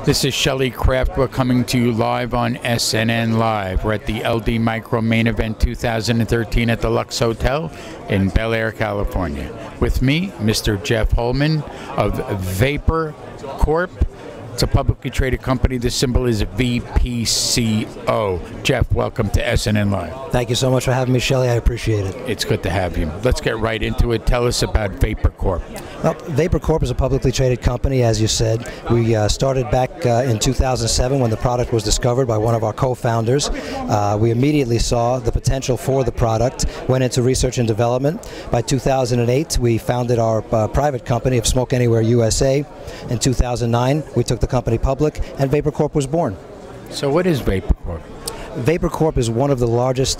This is Shelley Kraft. We're coming to you live on SNNLive. We're at the LD Micro Main Event 2013 at the Lux Hotel in Bel Air, California. With me, Mr. Jeff Holman of Vapor Corp. It's a publicly traded company. The symbol is VPCO. Jeff, welcome to SNNLive. Thank you so much for having me, Shelley. I appreciate it. It's good to have you. Let's get right into it. Tell us about Vapor Corp. Well, Vapor Corp is a publicly traded company, as you said. We started back in 2007 when the product was discovered by one of our co-founders. We immediately saw the potential for the product, went into research and development. By 2008, we founded our private company of Smoke Anywhere USA. In 2009, we took the company public, and Vapor Corp was born. So what is Vapor Corp? Vapor Corp is one of the largest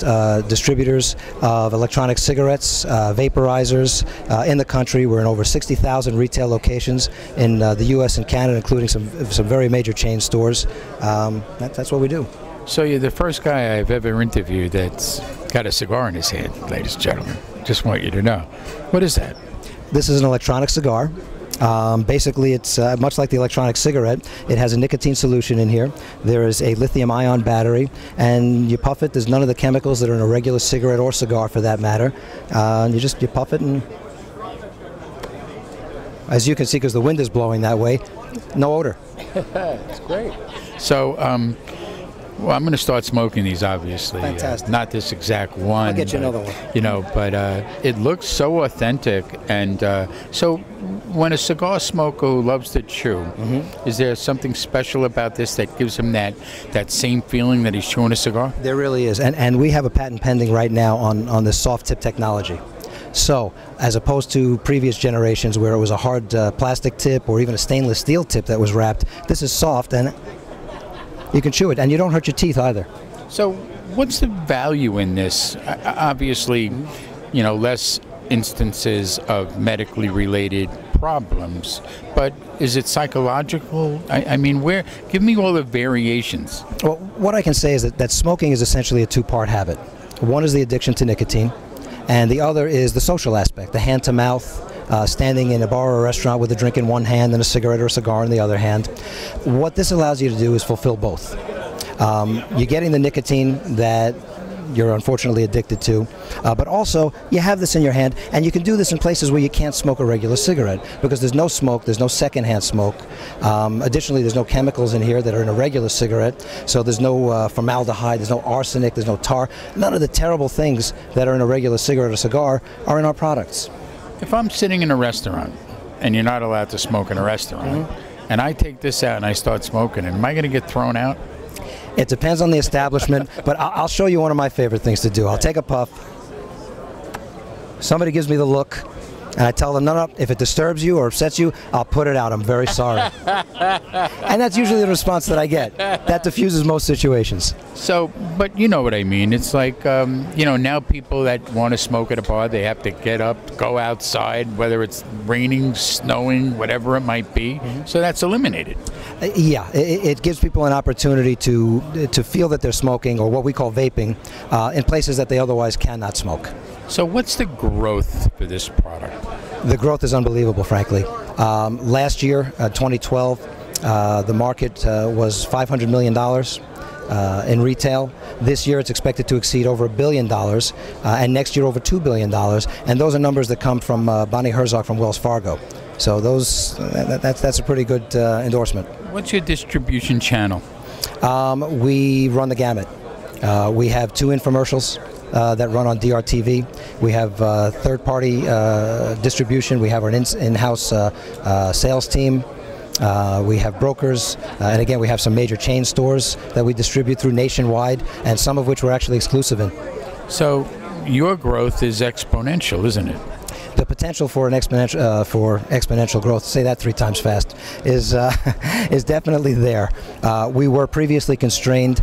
distributors of electronic cigarettes, vaporizers in the country. We're in over 60,000 retail locations in the U.S. and Canada, including some very major chain stores. That's what we do. So you're the first guy I've ever interviewed that's got a cigar in his hand, ladies and gentlemen. Just want you to know. What is that? This is an electronic cigar. Basically, it's much like the electronic cigarette. It has a nicotine solution in here. There is a lithium-ion battery, and you puff it. There's none of the chemicals that are in a regular cigarette or cigar, for that matter. You puff it, and as you can see, because the wind is blowing that way, no odor. It's great. So, well, I'm going to start smoking these, obviously. Fantastic. Not this exact one. I'll get you another one. You know, but it looks so authentic. And so when a cigar smoker who loves to chew, is there something special about this that gives him that same feeling that he's chewing a cigar? There really is. And we have a patent pending right now on this soft tip technology. So, as opposed to previous generations where it was a hard plastic tip or even a stainless steel tip that was wrapped, this is soft and you can chew it, and you don't hurt your teeth either. So what's the value in this? Obviously, you know, less instances of medically related problems, but is it psychological? I mean, give me all the variations. Well, what I can say is that smoking is essentially a two-part habit. One is the addiction to nicotine, and the other is the social aspect, the hand-to-mouth, standing in a bar or a restaurant with a drink in one hand and a cigarette or a cigar in the other hand. What this allows you to do is fulfill both. You're getting the nicotine that you're unfortunately addicted to, but also you have this in your hand, and you can do this in places where you can't smoke a regular cigarette because there's no smoke, there's no secondhand smoke. Additionally, there's no chemicals in here that are in a regular cigarette, so there's no formaldehyde, there's no arsenic, there's no tar. None of the terrible things that are in a regular cigarette or cigar are in our products. If I'm sitting in a restaurant, and you're not allowed to smoke in a restaurant, and I take this out and I start smoking, am I going to get thrown out? It depends on the establishment, but I'll show you one of my favorite things to do. I'll take a puff. Somebody gives me the look, and I tell them, no, if it disturbs you or upsets you, I'll put it out. I'm very sorry. And that's usually the response that I get. That diffuses most situations. So, but you know what I mean. It's like, you know, now people that want to smoke at a bar, they have to get up, go outside, whether it's raining, snowing, whatever it might be. So that's eliminated. Yeah, it gives people an opportunity to feel that they're smoking, or what we call vaping, in places that they otherwise cannot smoke. So what's the growth for this product? The growth is unbelievable, frankly. Last year, 2012, the market was $500 million in retail. This year it's expected to exceed over $1 billion, and next year over $2 billion. And those are numbers that come from Bonnie Herzog from Wells Fargo. So that's a pretty good endorsement. What's your distribution channel? We run the gamut. We have 2 infomercials that run on DRTV. We have third-party distribution. We have our in-house sales team. We have brokers, and again, we have some major chain stores that we distribute through nationwide, and some of which we're actually exclusive in. So your growth is exponential, isn't it? The potential for an exponential growth, say that 3 times fast, is definitely there. We were previously constrained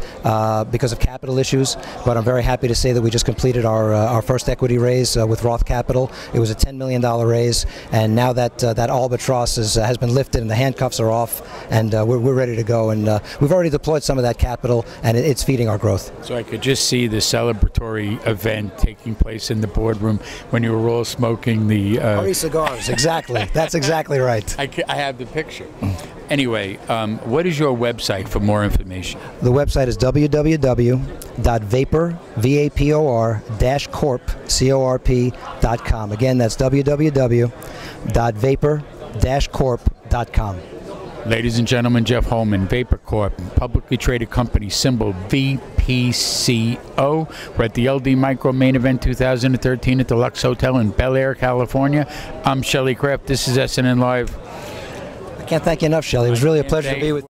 because of capital issues, but I'm very happy to say that we just completed our first equity raise with Roth Capital. It was a $10 million raise, and now that albatross has been lifted and the handcuffs are off, and we're ready to go. And we've already deployed some of that capital, and it's feeding our growth. So I could just see the celebratory event taking place in the boardroom when you were all smoking the Hurry cigars, exactly. That's exactly right. I have the picture. Anyway, what is your website for more information? The website is www.vapor-corp.com. Again, that's www.vapor-corp.com. Ladies and gentlemen, Jeff Holman, Vapor Corp, publicly traded company, symbol VPCO. We're at the LD Micro Main Event 2013 at the Lux Hotel in Bel Air, California. I'm Shelly Kraft. This is SNN Live. I can't thank you enough, Shelly. It was really a pleasure to be with you.